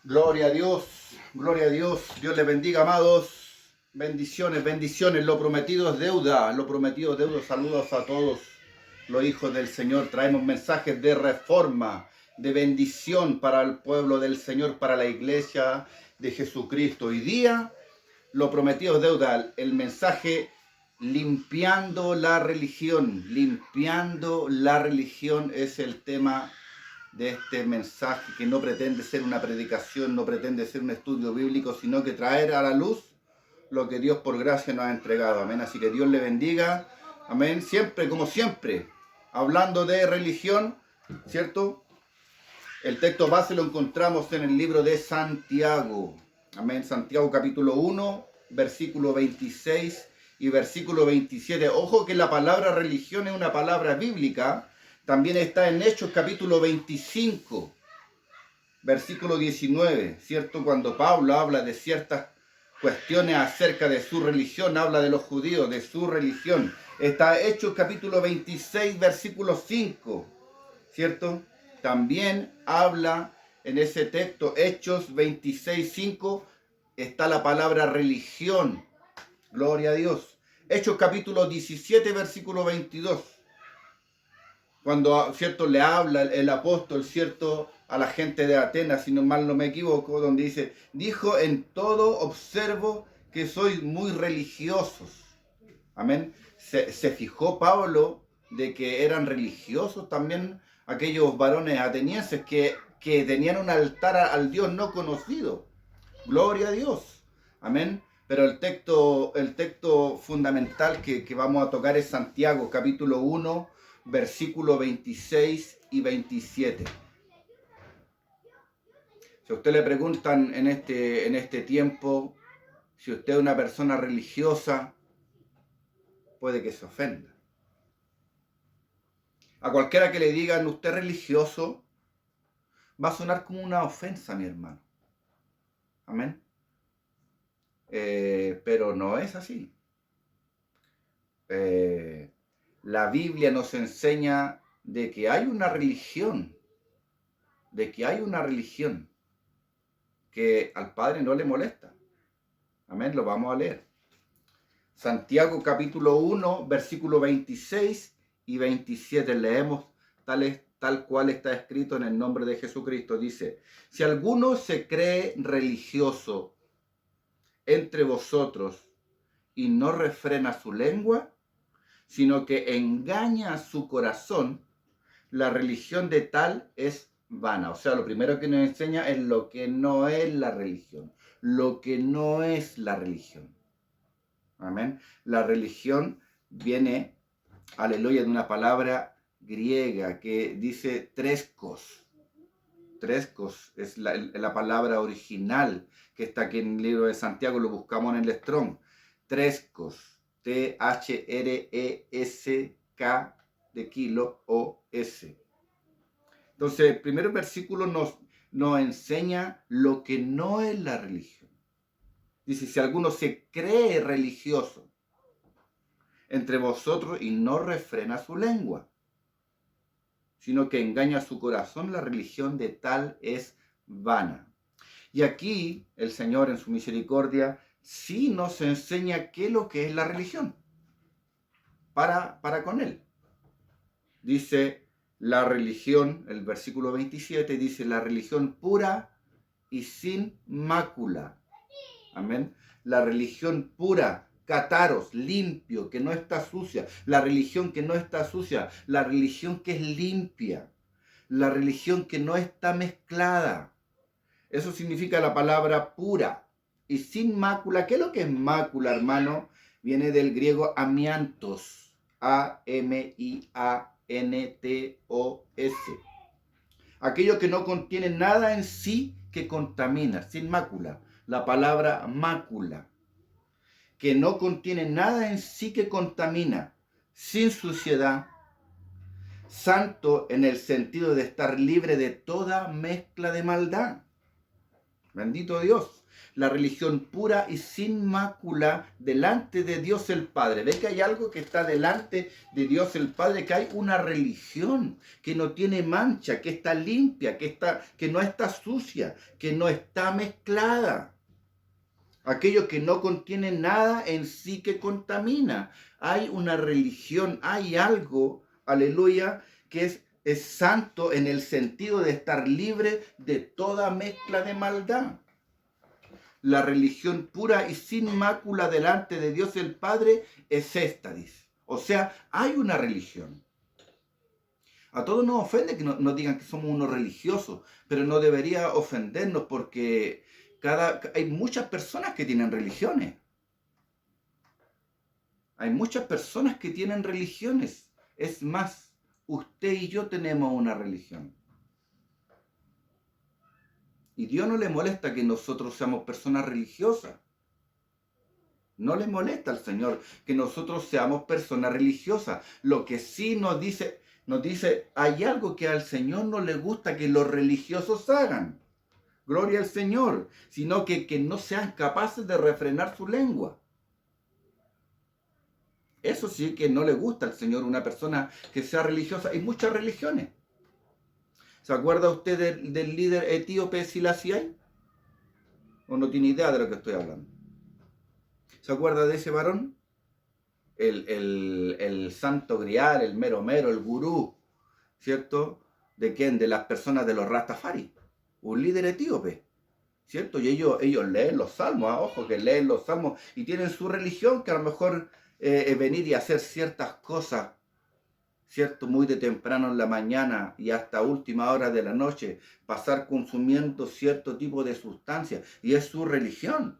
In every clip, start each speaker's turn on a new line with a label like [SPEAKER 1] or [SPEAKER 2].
[SPEAKER 1] Gloria a Dios, gloria a Dios. Dios les bendiga, amados. Bendiciones, bendiciones. Lo prometido es deuda, lo prometido es deuda. Saludos a todos los hijos del Señor. Traemos mensajes de reforma, de bendición para el pueblo del Señor, para la iglesia de Jesucristo. Hoy día, lo prometido es deuda. El mensaje limpiando la religión. Limpiando la religión es el tema de este mensaje, que no pretende ser una predicación, no pretende ser un estudio bíblico, sino que traer a la luz lo que Dios por gracia nos ha entregado. Amén. Así que Dios le bendiga. Amén. Siempre, como siempre, hablando de religión, ¿cierto? El texto base lo encontramos en el libro de Santiago. Amén. Santiago capítulo 1, versículo 26 y versículo 27. Ojo que la palabra religión es una palabra bíblica. También está en Hechos capítulo 25, versículo 19, ¿cierto? Cuando Pablo habla de ciertas cuestiones acerca de su religión, habla de los judíos, de su religión. Está Hechos capítulo 26, versículo 5, ¿cierto? También habla en ese texto, Hechos 26, 5, está la palabra religión. Gloria a Dios. Hechos capítulo 17, versículo 22. Cuando, ¿cierto?, le habla el apóstol, ¿cierto?, a la gente de Atenas, si no mal no me equivoco, donde dice, dijo, en todo observo que sois muy religiosos. Amén. Se fijó Pablo de que eran religiosos también aquellos varones atenienses que tenían un altar al Dios no conocido. Gloria a Dios. Amén. Pero el texto fundamental que vamos a tocar es Santiago, capítulo 1, versículo 26 y 27. Si a usted le preguntan en este tiempo si usted es una persona religiosa, puede que se ofenda. A cualquiera que le digan usted es religioso, va a sonar como una ofensa, mi hermano. Amén. Pero no es así. La Biblia nos enseña de que hay una religión, que al Padre no le molesta. Amén, lo vamos a leer. Santiago capítulo 1, versículo 26 y 27. Leemos tal cual está escrito en el nombre de Jesucristo. Dice, si alguno se cree religioso entre vosotros y no refrena su lengua, sino que engaña a su corazón, la religión de tal es vana. O sea, lo primero que nos enseña es lo que no es la religión. Lo que no es la religión. Amén. La religión viene, aleluya, de una palabra griega que dice treskos. Treskos es la palabra original que está aquí en el libro de Santiago, lo buscamos en el Strong. Treskos, T-H-R-E-S-K de kilo O-S. Entonces, el primer versículo nos enseña lo que no es la religión. Dice, si alguno se cree religioso entre vosotros y no refrena su lengua, sino que engaña su corazón, la religión de tal es vana. Y aquí el Señor en su misericordia sí nos enseña qué es lo que es la religión para con Él. Dice la religión, el versículo 27 dice, la religión pura y sin mácula. Amén. La religión pura, cataros, limpio, que no está sucia. La religión que no está sucia. La religión que es limpia. La religión que no está mezclada. Eso significa la palabra pura y sin mácula. ¿Qué es lo que es mácula, hermano? Viene del griego amiantos. A-M-I-A-N-T-O-S. Aquello que no contiene nada en sí que contamina, sin mácula. La palabra mácula, que no contiene nada en sí que contamina, sin suciedad, santo en el sentido de estar libre de toda mezcla de maldad. Bendito Dios. La religión pura y sin mácula delante de Dios el Padre. ¿Ve que hay algo que está delante de Dios el Padre? Que hay una religión que no tiene mancha, que está limpia, que no está sucia, que no está mezclada. Aquello que no contiene nada en sí que contamina. Hay una religión, hay algo, aleluya, que es santo en el sentido de estar libre de toda mezcla de maldad. La religión pura y sin mácula delante de Dios el Padre es esta, dice. O sea, hay una religión. A todos nos ofende que nos digan que somos unos religiosos, pero no debería ofendernos porque hay muchas personas que tienen religiones. Hay muchas personas que tienen religiones. Es más, usted y yo tenemos una religión. Y Dios no le molesta que nosotros seamos personas religiosas. No le molesta al Señor que nosotros seamos personas religiosas. Lo que sí nos dice, hay algo que al Señor no le gusta que los religiosos hagan. Gloria al Señor. Sino que no sean capaces de refrenar su lengua. Eso sí que no le gusta al Señor una persona que sea religiosa. Hay muchas religiones. ¿Se acuerda usted del líder etíope Selassie? ¿O no tiene idea de lo que estoy hablando? ¿Se acuerda de ese varón? El santo grial, el mero mero, el gurú, ¿cierto? ¿De quién? De las personas de los Rastafari. Un líder etíope, ¿cierto? Y ellos leen los salmos, ojo, que leen los salmos y tienen su religión, que a lo mejor venir y hacer ciertas cosas, ¿cierto? Muy de temprano en la mañana y hasta última hora de la noche, pasar consumiendo cierto tipo de sustancias, y es su religión.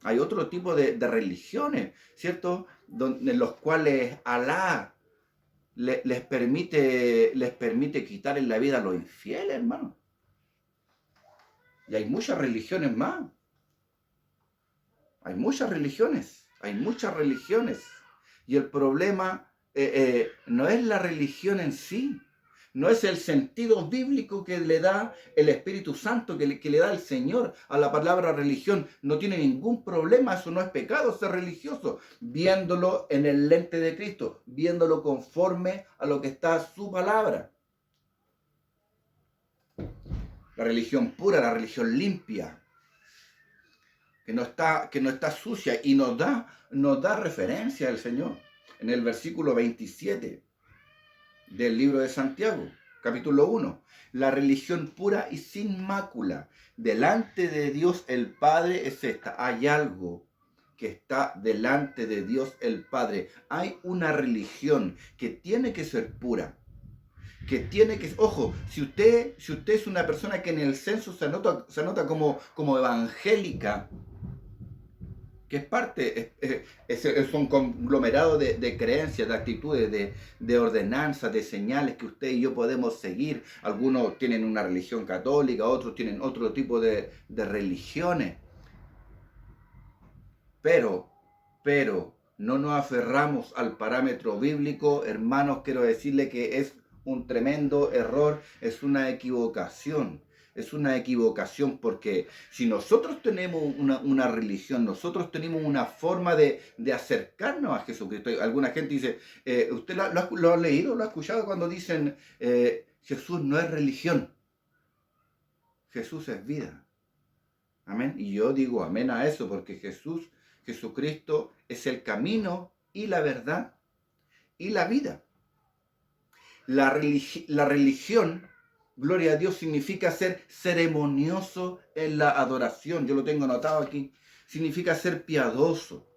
[SPEAKER 1] Hay otro tipo de religiones, ¿cierto? En los cuales Alá les permite quitar en la vida a los infieles, hermano. Y hay muchas religiones más. Hay muchas religiones. Y el problema no es la religión en sí. No es el sentido bíblico que le da el Espíritu Santo, que le da el Señor a la palabra religión. No tiene ningún problema, eso no es pecado ser religioso, viéndolo en el lente de Cristo, viéndolo conforme a lo que está su palabra. La religión pura, la religión limpia, que no está sucia, y nos da referencia al Señor en el versículo 27. Del libro de Santiago, capítulo 1. La religión pura y sin mácula delante de Dios el Padre es esta. Hay algo que está delante de Dios el Padre. Hay una religión que tiene que ser pura. Ojo, si usted es una persona que en el censo se anota como evangélica, que es parte, es un conglomerado de creencias, de actitudes, de ordenanzas, de señales que usted y yo podemos seguir. Algunos tienen una religión católica, otros tienen otro tipo de religiones. Pero no nos aferramos al parámetro bíblico, hermanos, quiero decirle que es un tremendo error, es una equivocación. Es una equivocación, porque si nosotros tenemos una religión, nosotros tenemos una forma de acercarnos a Jesucristo. Alguna gente dice, ¿usted lo ha leído, lo ha escuchado cuando dicen Jesús no es religión? Jesús es vida. Amén. Y yo digo amén a eso, porque Jesucristo es el camino y la verdad y la vida. La religión, gloria a Dios, significa ser ceremonioso en la adoración. Yo lo tengo anotado aquí. Significa ser piadoso.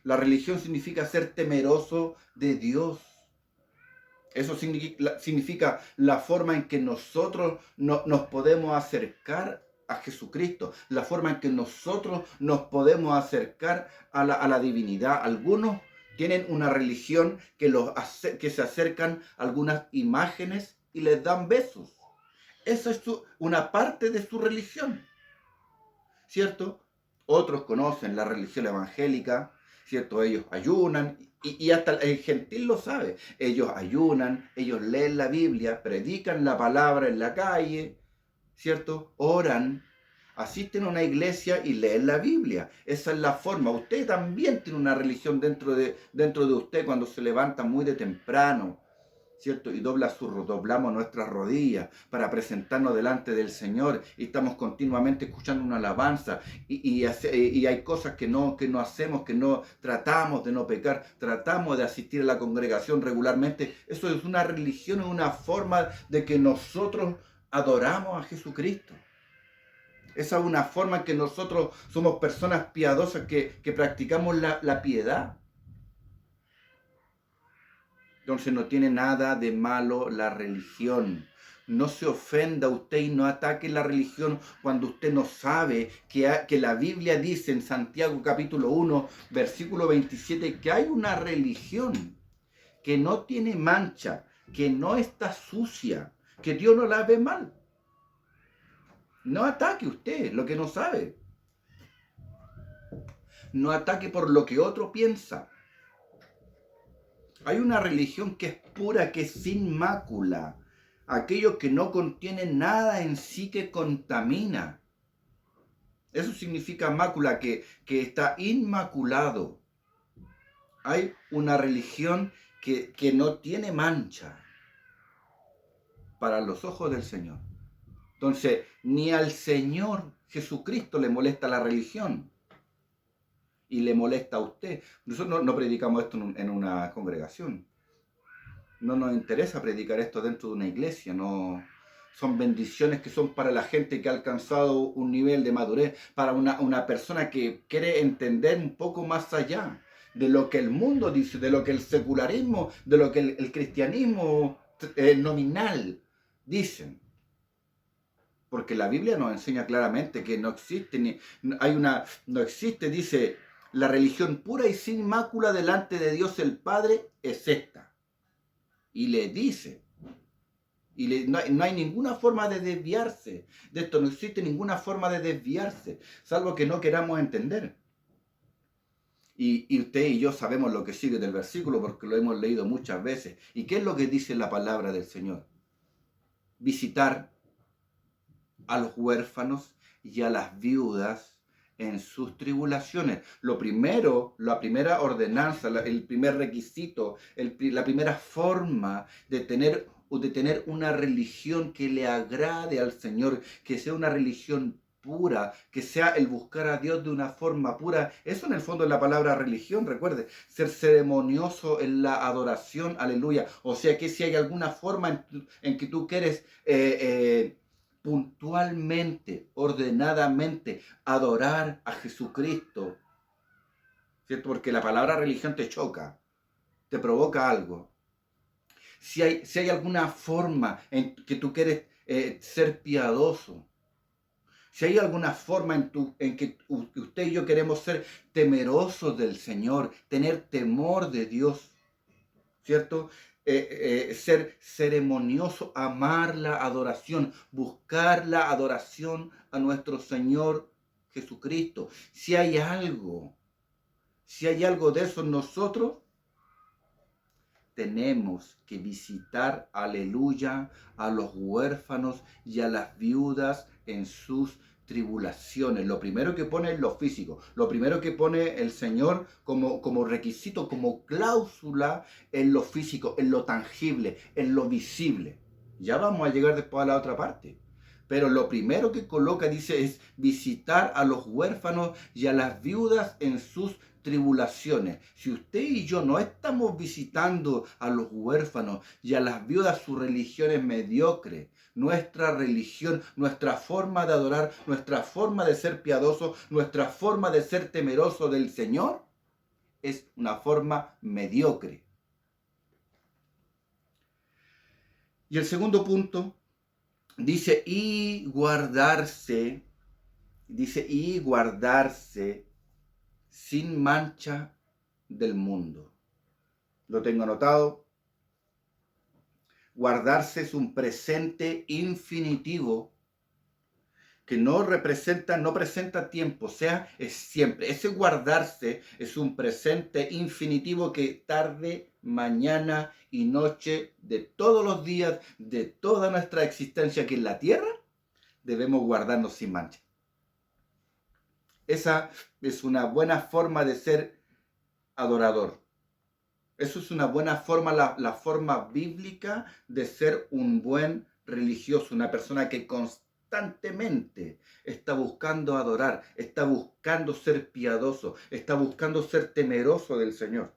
[SPEAKER 1] La religión significa ser temeroso de Dios. Eso significa la forma en que nosotros nos podemos acercar a Jesucristo. La forma en que nosotros nos podemos acercar a la divinidad. Algunos tienen una religión que se acercan a algunas imágenes y les dan besos. Esa es una parte de su religión, ¿cierto? Otros conocen la religión evangélica, ¿cierto? Ellos ayunan, y hasta el gentil lo sabe. Ellos ayunan, ellos leen la Biblia, predican la palabra en la calle, ¿cierto? Oran, Asisten a una iglesia y leen la Biblia. Esa es la forma. Usted también tiene una religión dentro de usted cuando se levanta muy de temprano, ¿cierto? Y doblamos nuestras rodillas para presentarnos delante del Señor y estamos continuamente escuchando una alabanza y hay cosas que no hacemos, que no tratamos de no pecar, tratamos de asistir a la congregación regularmente. Eso es una religión, es una forma de que nosotros adoramos a Jesucristo. Esa es una forma en que nosotros somos personas piadosas que practicamos la piedad. Entonces no tiene nada de malo la religión. No se ofenda usted y no ataque la religión cuando usted no sabe que la Biblia dice en Santiago capítulo 1, versículo 27, que hay una religión que no tiene mancha, que no está sucia, que Dios no la ve mal. No ataque usted lo que no sabe. No ataque por lo que otro piensa. Hay una religión que es pura, que es sin mácula. Aquello que no contiene nada en sí que contamina. Eso significa mácula, que está inmaculado. Hay una religión que no tiene mancha para los ojos del Señor. Entonces, ni al Señor Jesucristo le molesta la religión y le molesta a usted. Nosotros no predicamos esto en una congregación. No nos interesa predicar esto dentro de una iglesia. No, son bendiciones que son para la gente que ha alcanzado un nivel de madurez, para una persona que quiere entender un poco más allá de lo que el mundo dice, de lo que el secularismo, de lo que el cristianismo nominal dicen. Porque la Biblia nos enseña claramente que no existe, dice, la religión pura y sin mácula delante de Dios el Padre es esta. Y le dice, no hay ninguna forma de desviarse de esto, no existe ninguna forma de desviarse, salvo que no queramos entender. Y usted y yo sabemos lo que sigue del versículo porque lo hemos leído muchas veces. ¿Y qué es lo que dice la palabra del Señor? Visitar a los huérfanos y a las viudas en sus tribulaciones. La primera ordenanza, el primer requisito, la primera forma de tener una religión que le agrade al Señor, que sea una religión pura, que sea el buscar a Dios de una forma pura. Eso en el fondo es la palabra religión, recuerde, ser ceremonioso en la adoración, aleluya. O sea que si hay alguna forma en que tú quieres puntualmente, ordenadamente, adorar a Jesucristo, ¿cierto? Porque la palabra religión te choca, te provoca algo. Si hay alguna forma en que tú quieres ser piadoso, si hay alguna forma en que usted y yo queremos ser temerosos del Señor, tener temor de Dios, ¿cierto? Ser ceremonioso, amar la adoración, buscar la adoración a nuestro Señor Jesucristo. Si hay algo de eso en nosotros, tenemos que visitar, aleluya, a los huérfanos y a las viudas en sus tribulaciones. Lo primero que pone es lo físico. Lo primero que pone el Señor como requisito, como cláusula, en lo físico, en lo tangible, en lo visible. Ya vamos a llegar después a la otra parte. Pero lo primero que coloca, dice, es visitar a los huérfanos y a las viudas en sus tribulaciones. Si usted y yo no estamos visitando a los huérfanos y a las viudas, su religión es mediocre. Nuestra religión, nuestra forma de adorar, nuestra forma de ser piadoso, nuestra forma de ser temeroso del Señor es una forma mediocre. Y el segundo punto dice y guardarse sin mancha del mundo. Lo tengo anotado. Guardarse es un presente infinitivo que no presenta tiempo, o sea, es siempre. Ese guardarse es un presente infinitivo que tarde, mañana y noche de todos los días, de toda nuestra existencia aquí en la tierra, debemos guardarnos sin mancha. Esa es una buena forma de ser adorador. Eso es una buena forma, la forma bíblica de ser un buen religioso, una persona que constantemente está buscando adorar, está buscando ser piadoso, está buscando ser temeroso del Señor.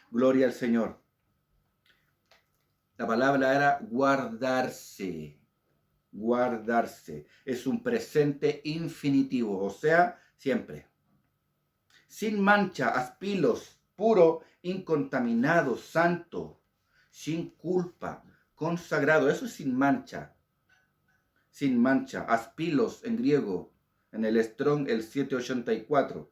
[SPEAKER 1] Gloria al Señor. La palabra era guardarse. Guardarse. Es un presente infinitivo, o sea, siempre. Sin mancha, aspilos, puro, incontaminado, santo, sin culpa, consagrado. Eso es sin mancha. Sin mancha. Aspilos en griego, en el Strong, el 784.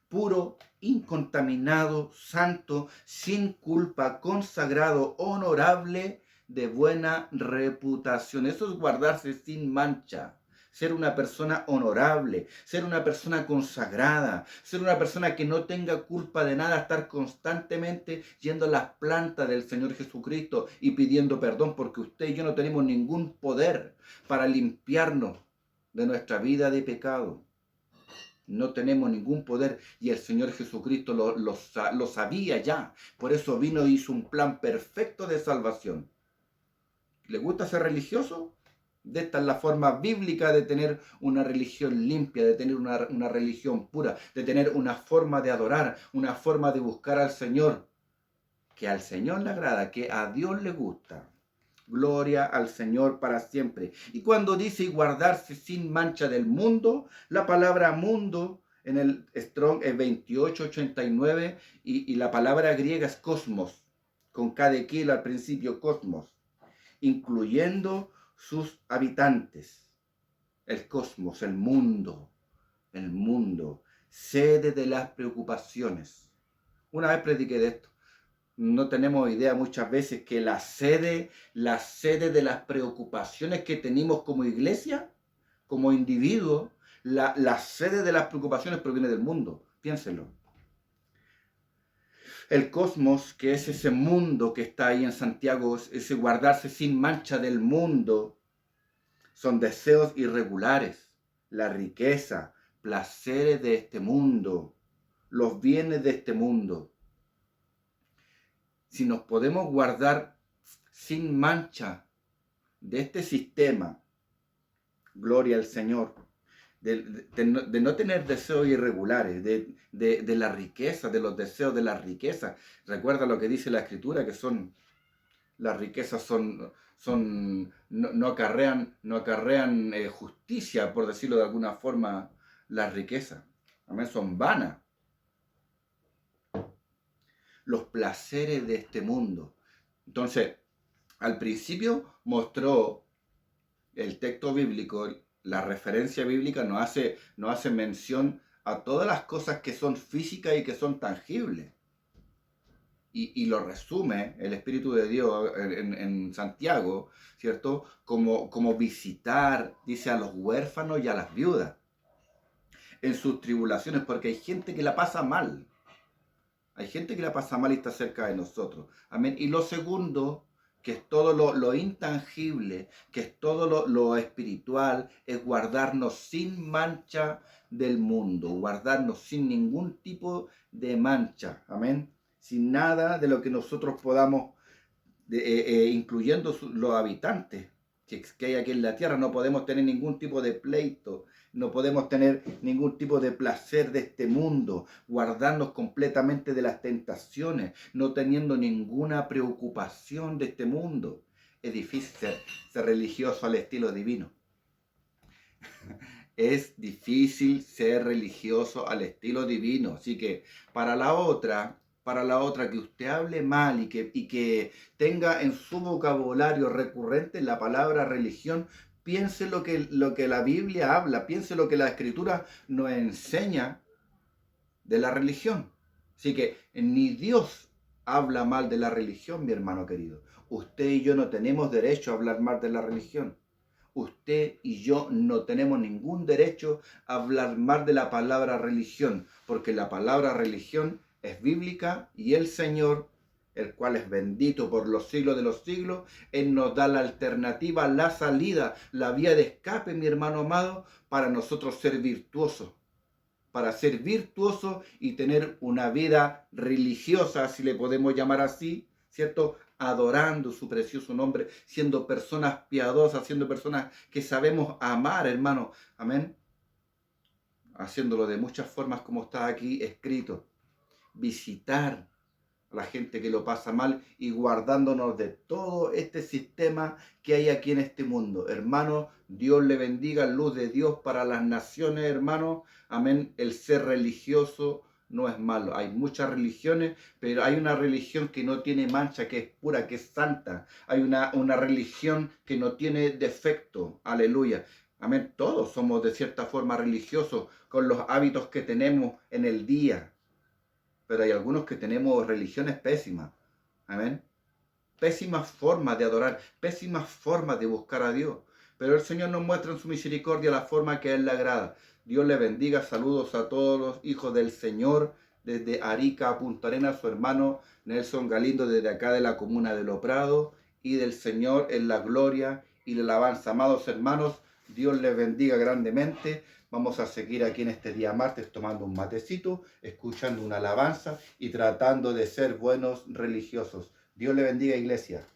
[SPEAKER 1] Puro, incontaminado, santo, sin culpa, consagrado, honorable, de buena reputación. Eso es guardarse sin mancha. Ser una persona honorable, ser una persona consagrada, ser una persona que no tenga culpa de nada, estar constantemente yendo a las plantas del Señor Jesucristo y pidiendo perdón, porque usted y yo no tenemos ningún poder para limpiarnos de nuestra vida de pecado. No tenemos ningún poder y el Señor Jesucristo lo sabía ya. Por eso vino y hizo un plan perfecto de salvación. ¿Le gusta ser religioso? De esta es la forma bíblica de tener una religión limpia, de tener una religión pura, de tener una forma de adorar, una forma de buscar al Señor, que al Señor le agrada, que a Dios le gusta. Gloria al Señor para siempre. Y cuando dice guardarse sin mancha del mundo, la palabra mundo en el Strong es 2889 y la palabra griega es cosmos, con K de kilo al principio, cosmos, incluyendo sus habitantes. El cosmos, el mundo, sede de las preocupaciones. Una vez prediqué de esto. No tenemos idea muchas veces que la sede de las preocupaciones que tenemos como iglesia, como individuo, la sede de las preocupaciones proviene del mundo. Piénsenlo. El cosmos, que es ese mundo que está ahí en Santiago, ese guardarse sin mancha del mundo, son deseos irregulares, la riqueza, placeres de este mundo, los bienes de este mundo. Si nos podemos guardar sin mancha de este sistema, gloria al Señor, de no tener deseos irregulares, de la riqueza, de los deseos de la riqueza. Recuerda lo que dice la Escritura, que las riquezas no acarrean justicia, por decirlo de alguna forma, las riquezas. Amén, son vanas. Los placeres de este mundo. Entonces, al principio mostró el texto bíblico, la referencia bíblica nos hace mención a todas las cosas que son físicas y que son tangibles. Y lo resume el Espíritu de Dios en Santiago, ¿cierto? Como visitar, dice, a los huérfanos y a las viudas en sus tribulaciones, porque hay gente que la pasa mal. Hay gente que la pasa mal y está cerca de nosotros. Amén. Y lo segundo, que es todo lo intangible, que es todo lo espiritual, es guardarnos sin mancha del mundo, guardarnos sin ningún tipo de mancha. Amén. Sin nada de lo que nosotros podamos, incluyendo los habitantes que hay aquí en la tierra, no podemos tener ningún tipo de pleito, no podemos tener ningún tipo de placer de este mundo, guardarnos completamente de las tentaciones, no teniendo ninguna preocupación de este mundo. Es difícil ser religioso al estilo divino. Es difícil ser religioso al estilo divino. Así que para la otra que usted hable mal y que tenga en su vocabulario recurrente la palabra religión, piense lo que la Biblia habla, piense lo que la Escritura nos enseña de la religión. Así que ni Dios habla mal de la religión, mi hermano querido. Usted y yo no tenemos derecho a hablar mal de la religión. Usted y yo no tenemos ningún derecho a hablar mal de la palabra religión, porque la palabra religión es bíblica y el Señor, el cual es bendito por los siglos de los siglos, Él nos da la alternativa, la salida, la vía de escape, mi hermano amado, para nosotros ser virtuosos, para ser virtuosos y tener una vida religiosa, si le podemos llamar así, ¿cierto? Adorando su precioso nombre, siendo personas piadosas, siendo personas que sabemos amar, hermano. Amén. Haciéndolo de muchas formas como está aquí escrito. Visitar a la gente que lo pasa mal y guardándonos de todo este sistema que hay aquí en este mundo. Hermano, Dios le bendiga, luz de Dios para las naciones, hermano. Amén. El ser religioso no es malo. Hay muchas religiones, pero hay una religión que no tiene mancha, que es pura, que es santa. Hay una religión que no tiene defecto. Aleluya. Amén. Todos somos de cierta forma religiosos con los hábitos que tenemos en el día. Pero hay algunos que tenemos religiones pésimas. Amén. Pésimas formas de adorar, pésimas formas de buscar a Dios. Pero el Señor nos muestra en su misericordia la forma que a Él le agrada. Dios le bendiga. Saludos a todos los hijos del Señor. Desde Arica a Punta Arenas, su hermano Nelson Galindo, desde acá de la comuna de Lo Prado. Y del Señor en la gloria y la alabanza. Amados hermanos, Dios les bendiga grandemente. Vamos a seguir aquí en este día martes tomando un matecito, escuchando una alabanza y tratando de ser buenos religiosos. Dios le bendiga, iglesia.